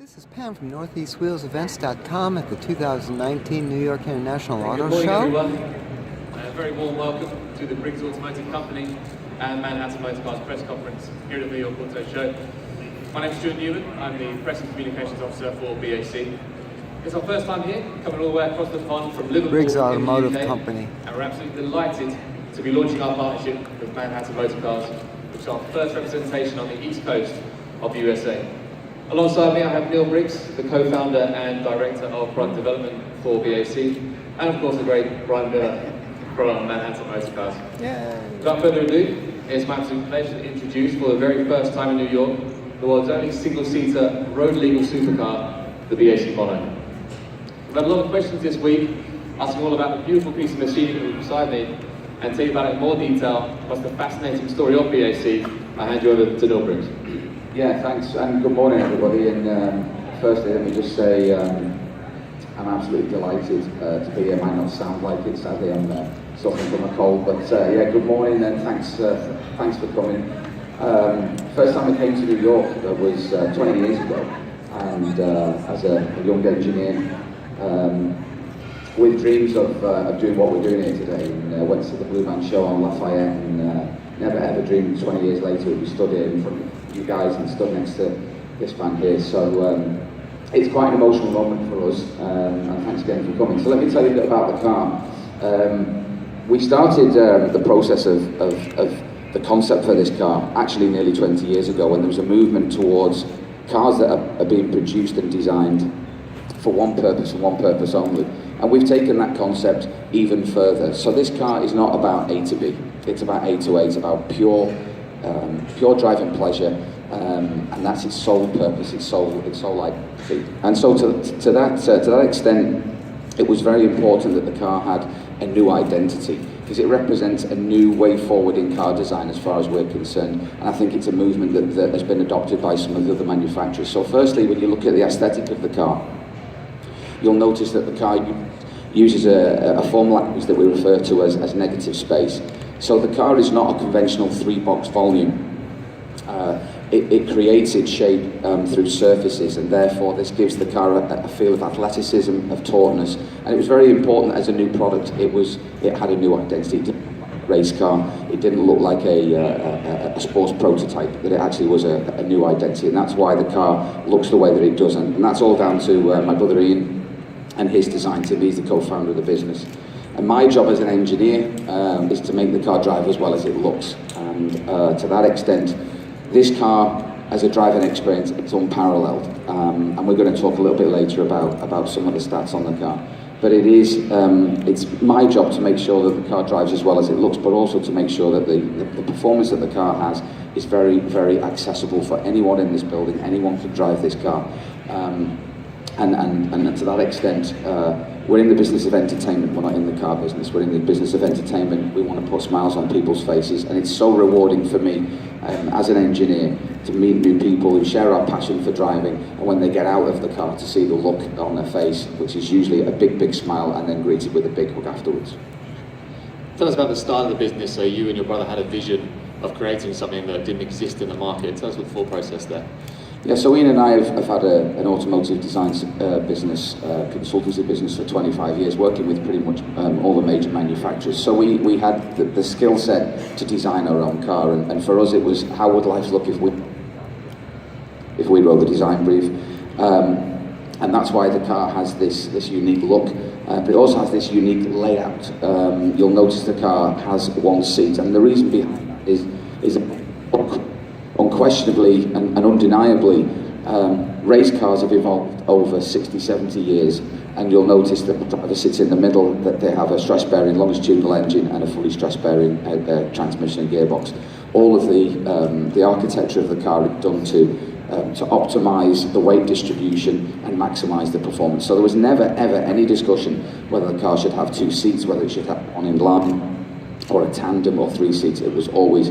This is Pam from NortheastWheelsEvents.com at the 2019 New York International Auto Good morning, Show. everyone. A very warm welcome to the Briggs Automotive Company and Manhattan Motor Cars press conference here at the New York Auto Show. My name is Stuart Newman. I'm the Press and Communications Officer for BAC. It's our first time here, coming all the way across the pond from Liverpool Briggs in Automotive the UK, Company. and we're absolutely delighted to be launching our partnership with Manhattan Motor Cars, which is our first representation on the East Coast of the USA. Alongside me I have Neil Briggs, the co-founder and director of product development for BAC, and of course the great Brian Miller from Manhattan Motor Cars. Yay. Without further ado, it's my absolute pleasure to introduce for the very first time in New York, the world's only single-seater, road-legal supercar, the BAC Mono. We've had a lot of questions this week, asking all about the beautiful piece of machinery beside me, and tell you about it in more detail, plus the fascinating story of BAC. I hand you over to Neil Briggs. Yeah, thanks, and good morning everybody. And firstly, let me just say I'm absolutely delighted to be here. Might not sound like it, sadly I'm suffering from a cold, but yeah, good morning and thanks for coming. First time I came to New York was 20 years ago, and as a young engineer, with dreams of doing what we're doing here today, and went to the Blue Man Show on Lafayette, and never ever dreamed 20 years later we'd be stood here in front of you guys and stood next to this man here. So it's quite an emotional moment for us, and thanks again for coming. So let me tell you a bit about the car. We started the process of the concept for this car actually nearly 20 years ago, when there was a movement towards cars that are being produced and designed for one purpose and one purpose only. And we've taken that concept even further. So this car is not about A to B, it's about A to A, it's about pure driving pleasure, and that's its sole purpose, its sole identity. And so to that extent, it was very important that the car had a new identity, because it represents a new way forward in car design as far as we're concerned. And I think it's a movement that has been adopted by some of the other manufacturers. So firstly, when you look at the aesthetic of the car, you'll notice that the car uses a form language that we refer to as negative space. So the car is not a conventional 3-box volume. It creates its shape through surfaces, and therefore this gives the car a feel of athleticism, of tautness. And it was very important as a new product. It had a new identity. It didn't look like a race car. It didn't look like a sports prototype. That it actually was a new identity, and that's why the car looks the way that it does. And that's all down to my brother Ian and his design team. He's the co-founder of the business. And my job as an engineer is to make the car drive as well as it looks. And to that extent, this car, as a driving experience, it's unparalleled. And we're going to talk a little bit later about some of the stats on the car. But it's my job to make sure that the car drives as well as it looks, but also to make sure that the performance that the car has is very, very accessible for anyone in this building. Anyone can drive this car. And to that extent, we're in the business of entertainment. We're not in the car business. We're in the business of entertainment. We want to put smiles on people's faces, and it's so rewarding for me as an engineer to meet new people who share our passion for driving, and when they get out of the car to see the look on their face, which is usually a big, big smile, and then greeted with a big hug afterwards. Tell us about the start of the business. So you and your brother had a vision of creating something that didn't exist in the market. Tell us what the thought process there. Yeah, so Ian and I have had an automotive design business, consultancy business for 25 years, working with pretty much all the major manufacturers. So we had the skill set to design our own car, and for us it was, how would life look if we wrote the design brief? And that's why the car has this unique look, but it also has this unique layout. You'll notice the car has one seat, and the reason behind that is unquestionably and undeniably, race cars have evolved over 60-70 years, and you'll notice that the driver sits in the middle, that they have a stress-bearing longitudinal engine and a fully stress-bearing transmission and gearbox. All of the architecture of the car is done to optimize the weight distribution and maximize the performance. So there was never ever any discussion whether the car should have 2 seats, whether it should have one in line, or a tandem, or 3 seats. It was always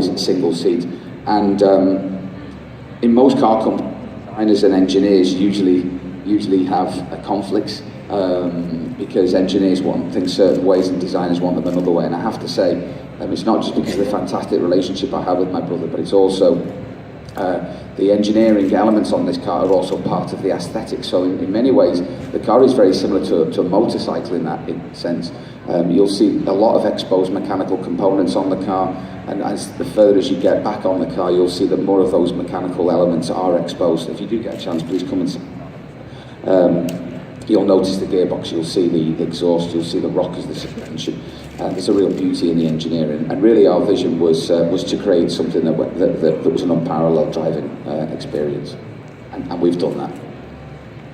a single seat. And in most car companies, designers and engineers usually have conflicts, because engineers want things certain ways and designers want them another way. And I have to say, it's not just because of the fantastic relationship I have with my brother, but it's also The engineering elements on this car are also part of the aesthetic. So in many ways, the car is very similar to a motorcycle in that sense. You'll see a lot of exposed mechanical components on the car, and as the further as you get back on the car, you'll see that more of those mechanical elements are exposed. If you do get a chance, please come and see. You'll notice the gearbox, you'll see the exhaust, you'll see the rockers, the suspension. There's a real beauty in the engineering, and really our vision was to create something that was an unparalleled driving experience, and we've done that.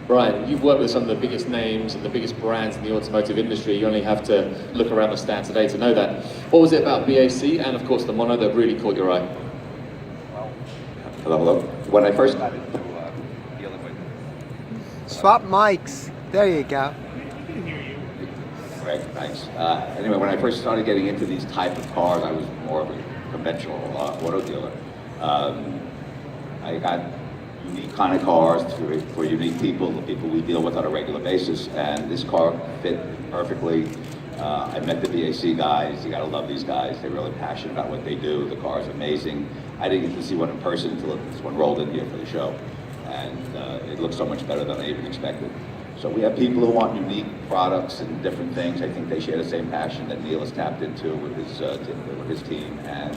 Brian, you've worked with some of the biggest names and the biggest brands in the automotive industry. You only have to look around the stand today to know that. What was it about BAC and of course the Mono that really caught your eye? Hello. When I first started dealing with... Swap mics. There you go. Great, thanks. Anyway, when I first started getting into these type of cars, I was more of a conventional auto dealer. I got unique kind of cars for unique people, the people we deal with on a regular basis, and this car fit perfectly. I met the BAC guys. You gotta love these guys. They're really passionate about what they do. The car's amazing. I didn't get to see one in person until this one rolled in here for the show, and it looks so much better than I even expected. So we have people who want unique products and different things. I think they share the same passion that Neil has tapped into with his team, and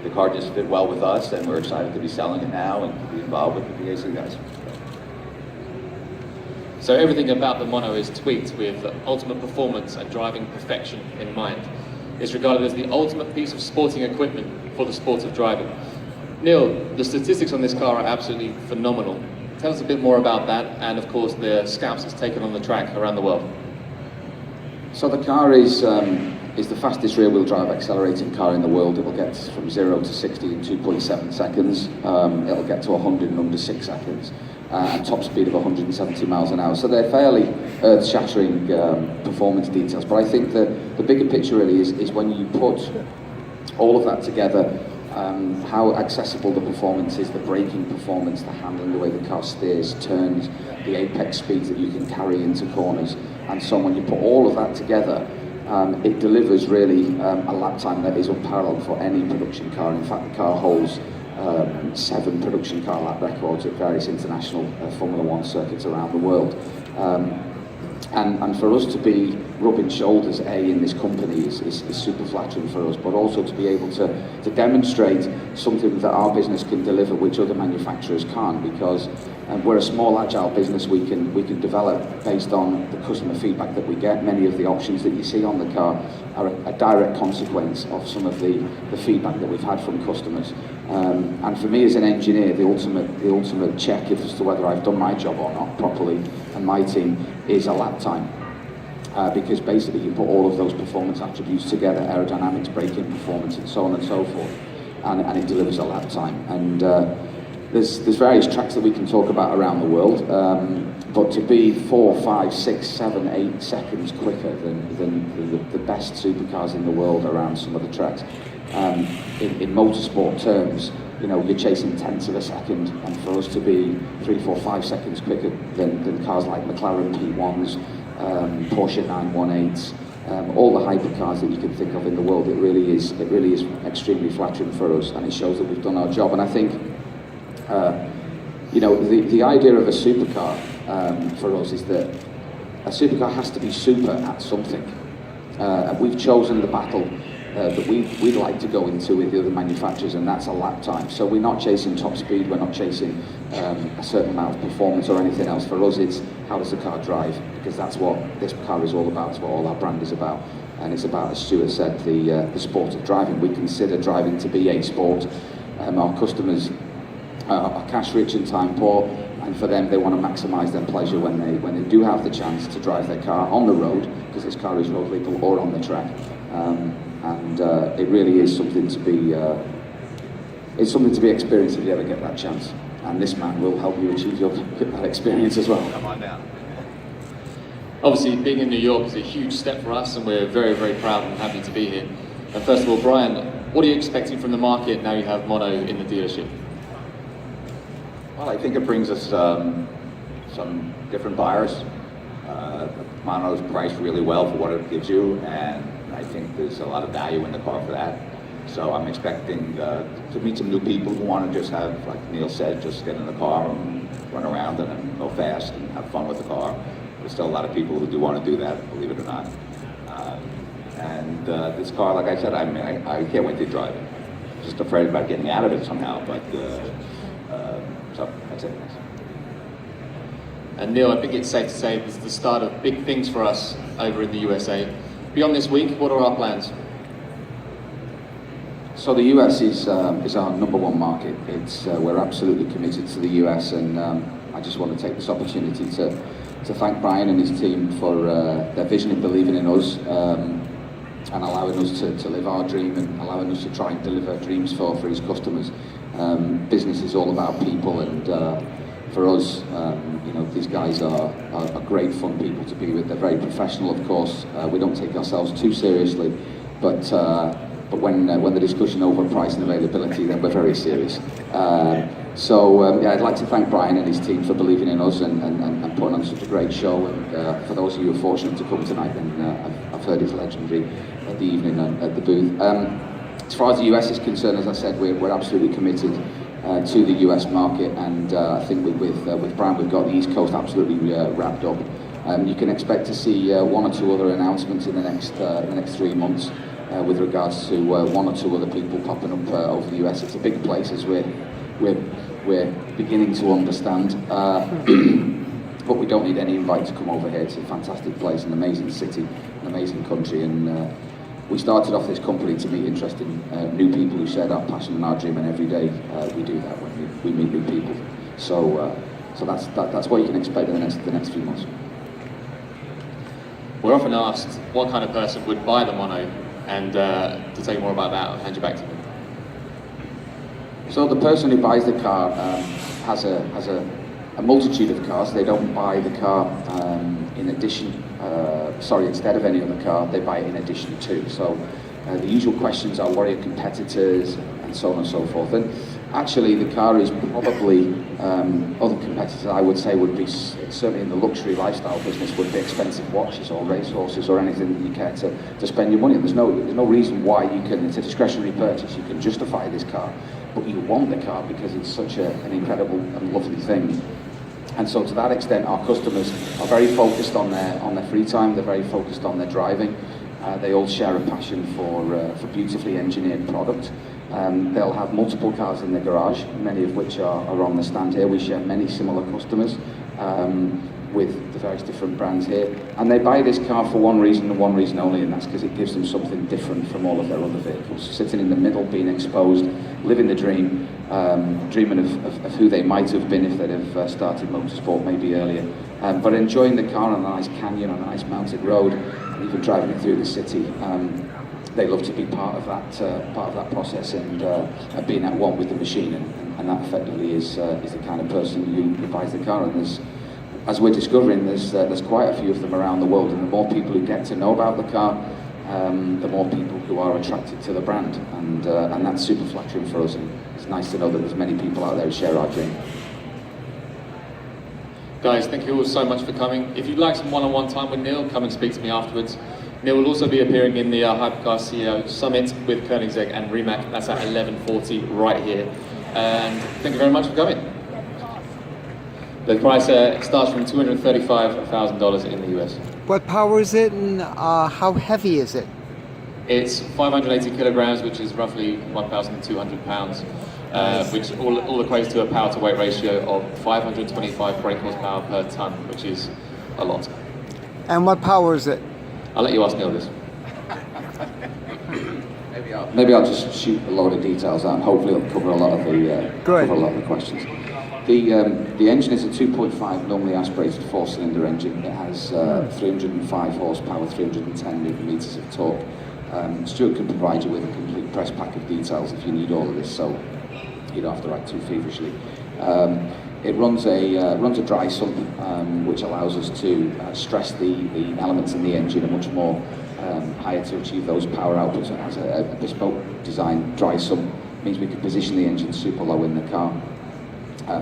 the car just fit well with us, and we're excited to be selling it now and to be involved with the BAC guys. So everything about the Mono is tweaked with ultimate performance and driving perfection in mind. It's regarded as the ultimate piece of sporting equipment for the sport of driving. Neil, the statistics on this car are absolutely phenomenal. Tell us a bit more about that, and of course the scouts it's taken on the track around the world. So the car is the fastest rear-wheel drive accelerating car in the world. It will get from 0 to 60 in 2.7 seconds. It'll get to 100 in under 6 seconds. And top speed of 170 miles an hour. So they're fairly earth-shattering performance details. But I think the bigger picture really is when you put all of that together, how accessible the performance is, the braking performance, the handling, the way the car steers, turns, the apex speeds that you can carry into corners. And so when you put all of that together, it delivers really a lap time that is unparalleled for any production car. In fact, the car holds 7 production car lap records at various international Formula One circuits around the world. And for us to be rubbing shoulders, in this company is super flattering for us, but also to be able to demonstrate something that our business can deliver which other manufacturers can't, because we're a small agile business. We can develop based on the customer feedback that we get. Many of the options that you see on the car are a direct consequence of some of the feedback that we've had from customers. And for me as an engineer, the ultimate check as to whether I've done my job or not properly, and my team, is a lap time. Because basically you put all of those performance attributes together, aerodynamics, braking performance, and so on and so forth, and it delivers a lap time. And there's various tracks that we can talk about around the world, but to be 4, 5, 6, 7, 8 seconds quicker than the best supercars in the world around some of the tracks, in motorsport terms, you know, you're chasing tenths of a second, and for us to be 3, 4, 5 seconds quicker than cars like McLaren P1s, Porsche 918s, all the hypercars that you can think of in the world, it really is extremely flattering for us, and it shows that we've done our job. And I think, you know, the idea of a supercar for us is that a supercar has to be super at something. And we've chosen the battle that we'd like to go into with the other manufacturers, and that's a lap time. So we're not chasing top speed, we're not chasing a certain amount of performance or anything else. For us, it's how does the car drive, because that's what this car is all about, it's what all our brand is about. And it's about, as Stuart said, the sport of driving. We consider driving to be a sport. Our customers are cash rich and time poor, and for them, they want to maximise their pleasure when they do have the chance to drive their car on the road, because this car is road legal, or on the track. And it really is something to be experienced if you ever get that chance. And this man will help you achieve that experience as well. Come on down. Obviously, being in New York is a huge step for us, and we're very, very proud and happy to be here. And first of all, Brian, what are you expecting from the market now you have Mono in the dealership? Well, I think it brings us some different buyers. Mono's priced really well for what it gives you, and I think there's a lot of value in the car for that. So I'm expecting to meet some new people who want to just have, like Neil said, just get in the car and run around and go fast and have fun with the car. There's still a lot of people who do want to do that, believe it or not. And this car, like I said, I can't wait to drive it. Just afraid about getting out of it somehow, but so that's it. And Neil, I think it's safe to say this is the start of big things for us over in the USA. Beyond this week, what are our plans? So the US is our number one market. We're absolutely committed to the US, and I just want to take this opportunity to thank Brian and his team for their vision in believing in us and allowing us to live our dream and allowing us to try and deliver dreams for his customers. Business is all about people, and for us, these guys are great fun people to be with. They're very professional, of course. We don't take ourselves too seriously, but when the discussion over price and availability, then we're very serious. I'd like to thank Brian and his team for believing in us and putting on such a great show. And for those of you who are fortunate to come tonight, then I've heard it's legendary at the evening at the booth. As far as the US is concerned, as I said, we're absolutely committed to the US market, and I think with Brian we've got the East Coast absolutely wrapped up. You can expect to see one or two other announcements in the next 3 months with regards to one or two other people popping up over the US. It's a big place, as we're beginning to understand. But we don't need any invite to come over here. It's a fantastic place, an amazing city, an amazing country, and we started off this company to meet interesting new people who shared our passion and our dream, and every day we do that when we meet new people. So that's what you can expect in the next few months. We're often asked what kind of person would buy the Mono, and to tell you more about that, I'll hand you back to them. So the person who buys the car has a multitude of cars. They don't buy the car instead of any other car, they buy it in addition to. So the usual questions are, what are your competitors, and so on and so forth. And actually the car is probably, other competitors I would say would be, certainly in the luxury lifestyle business, would be expensive watches or racehorses or anything that you care to spend your money on. There's no reason why you can, it's a discretionary purchase, you can justify this car, but you want the car because it's such an incredible and lovely thing. And so to that extent, our customers are very focused on their free time, they're very focused on their driving. They all share a passion for beautifully engineered product. They'll have multiple cars in their garage, many of which are on the stand here. We share many similar customers with the various different brands here. And they buy this car for one reason and one reason only, and that's because it gives them something different from all of their other vehicles. Sitting in the middle, being exposed, living the dream, dreaming of who they might have been if they'd have started motorsport maybe earlier. But enjoying the car on a nice canyon, on a nice mounted road, and even driving it through the city. They love to be part of that process and being at one with the machine, and that effectively is the kind of person who buys the car. And as we're discovering, there's quite a few of them around the world, and the more people who get to know about the car, the more people who are attracted to the brand, and that's super flattering for us. And it's nice to know that there's many people out there who share our dream. Guys, thank you all so much for coming. If you'd like some one-on-one time with Neil, come and speak to me afterwards. Neil will also be appearing in the Hypercar CEO Summit with Koenigsegg and Rimac. That's at 11:40 right here. And thank you very much for coming. The price starts from $235,000 in the US. What power is it, and how heavy is it? It's 580 kilograms, which is roughly 1,200 pounds, which all equates to a power to weight ratio of 525 brake horsepower per ton, which is a lot. And what power is it? I'll let you ask Neil this. Maybe I'll just shoot a load of details out, and hopefully it'll cover a lot of the questions. The engine is a 2.5 normally aspirated 4-cylinder engine. It has 305 horsepower, 310 newton meters of torque. Stuart can provide you with a complete press pack of details if you need all of this, so you don't have to write too feverishly. It runs a dry sump, which allows us to stress the elements in the engine much more higher to achieve those power outputs. It has a bespoke design dry sump, means we can position the engine super low in the car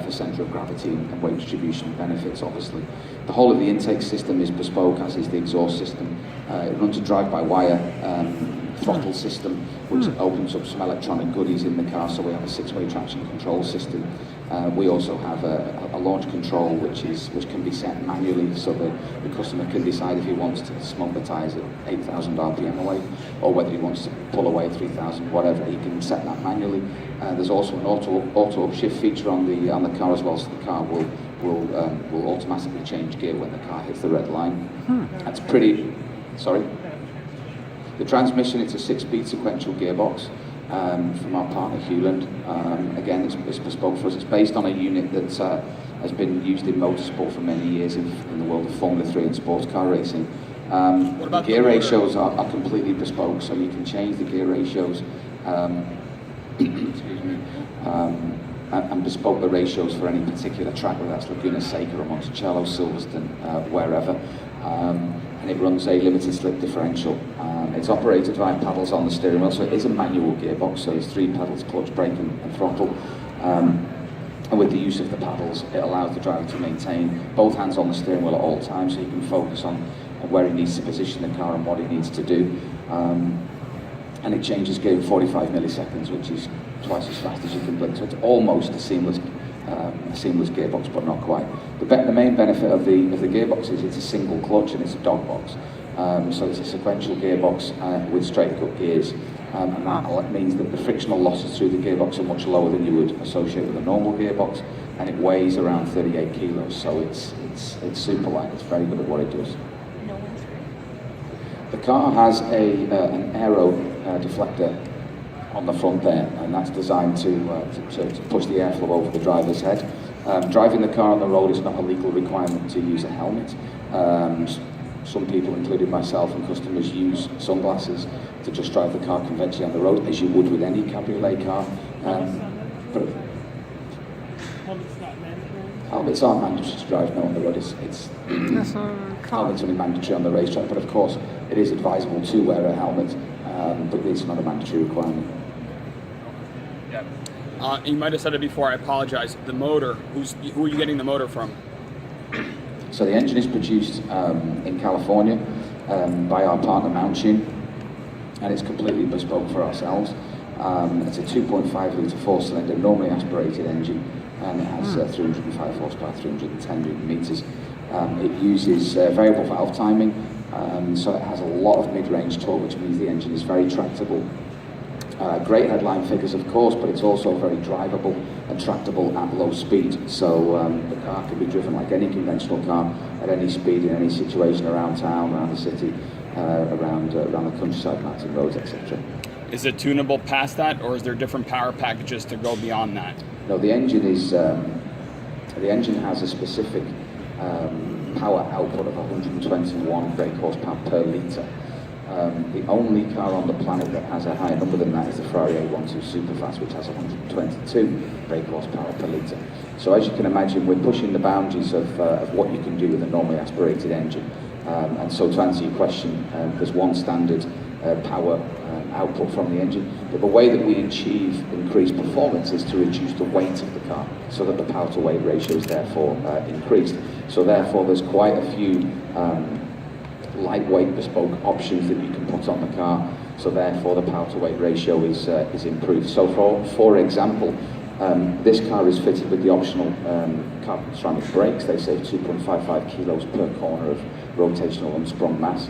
for centre of gravity and weight distribution benefits, obviously. The whole of the intake system is bespoke, as is the exhaust system. It runs a drive-by-wire throttle system, which opens up some electronic goodies in the car. So we have a 6-way traction control system. We also have a launch control which can be set manually, so that the customer can decide if he wants to smoke the tyres at 8,000 RPM away, or whether he wants to pull away at 3,000, whatever. He can set that manually. There's also an auto upshift feature on the car as well, so the car will automatically change gear when the car hits the red line. That's pretty. Sorry. The transmission, it's a 6-speed sequential gearbox from our partner Hewland. Again, it's bespoke for us. It's based on a unit that has been used in motorsport for many years in the world of Formula 3 and sports car racing. The gear ratios are completely bespoke, so you can change the gear ratios excuse me, and bespoke the ratios for any particular track, whether that's Laguna Seca or Monticello, Silverstone, wherever. And it runs a limited slip differential. It's operated via paddles on the steering wheel, so it is a manual gearbox, so there's 3 pedals, clutch, brake and throttle. And with the use of the paddles, it allows the driver to maintain both hands on the steering wheel at all times, so you can focus on where he needs to position the car and what he needs to do. And it changes gear in 45 milliseconds, which is twice as fast as you can blink, so it's almost a seamless gearbox, but not quite. The main benefit of the gearbox is it's a single clutch and it's a dog box. So it's a sequential gearbox with straight cut gears, and that means that the frictional losses through the gearbox are much lower than you would associate with a normal gearbox, and it weighs around 38 kilos, so it's super light. It's very good at what it does. The car has an aero deflector on the front there, and that's designed to push the airflow over the driver's head. Driving the car on the road is not a legal requirement to use a helmet. Some people, including myself and customers, use sunglasses to just drive the car conventionally on the road, as you would with any cabriolet car. Helmets aren't mandatory to drive now on the road. Helmets are only mandatory on the racetrack, but of course it is advisable to wear a helmet, but it's not a mandatory requirement. Yeah. You might have said it before, I apologize. The motor, who are you getting the motor from? So the engine is produced in California by our partner Mountune, and it's completely bespoke for ourselves. It's a 2.5 litre 4-cylinder, normally aspirated engine, and it has 305 horsepower, 310 Newton meters. It uses variable valve timing, so it has a lot of mid-range torque, which means the engine is very tractable. Great headline figures, of course, but it's also very drivable and tractable at low speed. So the car can be driven like any conventional car at any speed in any situation around town, around the city, around the countryside, mountain roads, etc. Is it tunable past that, or is there different power packages to go beyond that? No, the engine has a specific power output of 121 brake horsepower per litre. The only car on the planet that has a higher number than that is the Ferrari 812 Superfast, which has 122 brake horsepower per litre. So as you can imagine, we're pushing the boundaries of what you can do with a normally aspirated engine. And so to answer your question, there's one standard power output from the engine, but the way that we achieve increased performance is to reduce the weight of the car, so that the power to weight ratio is therefore increased. So therefore there's quite a few lightweight bespoke options that you can put on the car, so therefore the power to weight ratio is improved. So for example, this car is fitted with the optional carbon ceramic brakes. They save 2.55 kilos per corner of rotational unsprung mass.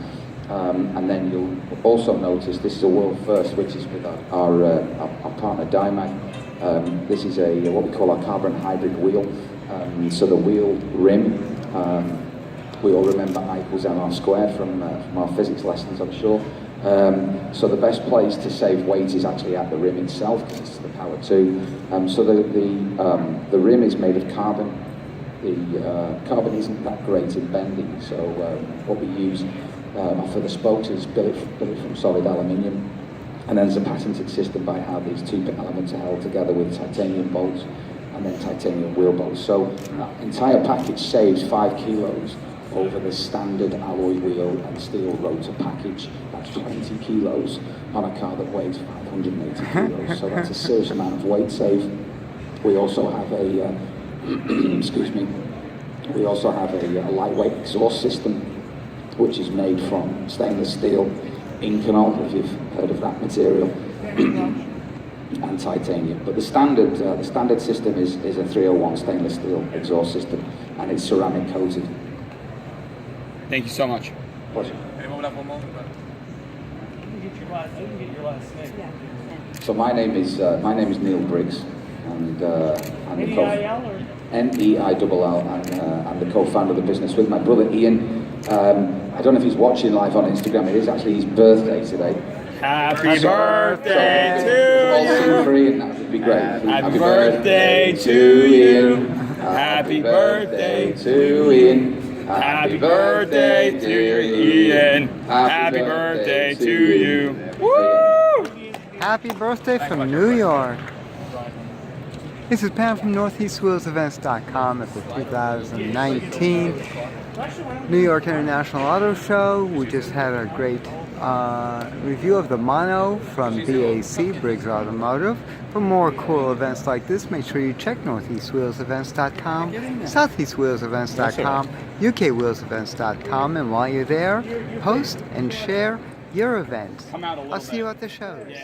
And then you'll also notice this is a world first, which is with our partner Dymac. This is what we call our carbon hybrid wheel. So the wheel rim, we all remember I equals mr squared from our physics lessons, I'm sure. So the best place to save weight is actually at the rim itself, because it's the power too. So the rim is made of carbon. The carbon isn't that great in bending, so what we use for the spokes is billet from solid aluminium, and then there's a patented system by how these two elements are held together with titanium bolts and then titanium wheel bolts. So that entire package saves 5 kilos over the standard alloy wheel and steel rotor package. That's 20 kilos on a car that weighs 580 kilos. So that's a serious amount of weight save. We also have a excuse me. We also have a lightweight exhaust system, which is made from stainless steel, Inconol, if you've heard of that material, and titanium. But the standard system is a 301 stainless steel exhaust system, and it's ceramic coated. Thank you so much. Pleasure. So my name is Neil Briggs, and I'm the N-E-I-L-L. I'm the co-founder of the business with my brother Ian. I don't know if he's watching live on Instagram. It is actually his birthday today. Happy birthday to all you. sing free, and that would be great. Happy birthday to you. Happy birthday to Ian. Happy birthday to Ian. Happy birthday to you. Woo! Happy birthday from New York. This is Pam from NortheastWheelsEvents.com at the 2019 New York International Auto Show. We just had a great review of the Mono from BAC, Briggs Automotive. For more cool events like this, make sure you check NortheastWheelsEvents.com, SoutheastWheelsEvents.com, UKWheelsEvents.com, and while you're there, post and share your events. I'll see you at the shows.